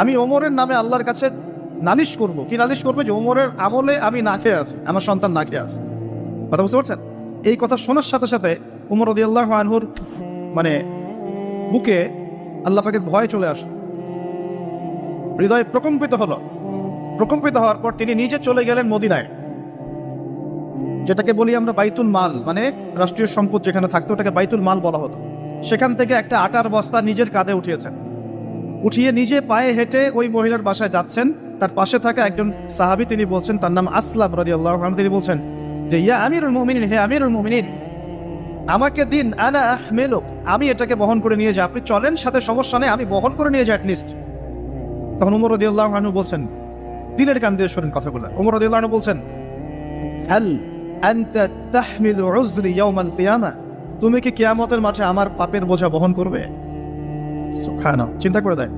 আমি ওমরের নামে আল্লাহর কাছে নালিশ করব। কি নালিশ করবে? যে ওমরের আমলে আমি না খেয়ে আছি, আমার সন্তান না খেয়ে আছে। কথা বুঝতে পারছেন? এই কথা শোনার সাথে সাথে উমর রাদিয়াল্লাহু আনহুর মানে বুকে আল্লাহ পাকের ভয় চলে আসে, হৃদয় প্রকম্পিত হলো। প্রকম্পিত হওয়ার পর তিনি নিজে চলে গেলেন মদিনায়, যেটাকে বলি আমরা বাইতুল মাল, মানে রাষ্ট্রীয় সম্পদ যেখানে থাকতো ওটাকে বাইতুল মাল বলা হতো। সেখান থেকে একটা আটার বস্তা নিজের কাঁধে উঠিয়েছেন, উঠিয়ে নিজে পায়ে হেঁটে ওই মহিলার বাসায় যাচ্ছেন। তার পাশে থাকা একজন সাহাবী, তিনি বলছেন, তার নাম আসলাম রাদিয়াল্লাহু আনহু, তিনি বলছেন যে ইয়া আমিরুল মুমিনিন, হে আমিরুল মুমিনিন, আমাকে দিন, আনা আহমেলুক, আমি এটাকে বহন করে নিয়ে যাই, আপনি চলেন সাথে, সমস্যা নেই, আমি বহন করে নিয়ে যাই অ্যাটলিস্ট। তখন ওমর রাদিয়াল্লাহু আনহু বলছেন, দিলের কান দিয়ে শোনেন কথাগুলো, ওমর রাদিয়াল্লাহু আনহু বলছেন, হাল আনতা তাহমিলু উযরি ইয়াউমাল কিয়ামা, তুমি কি কিয়ামতের মাঠে আমার পাপের বোঝা বহন করবে? সুবহানাল্লাহ, চিন্তা করে দেয়।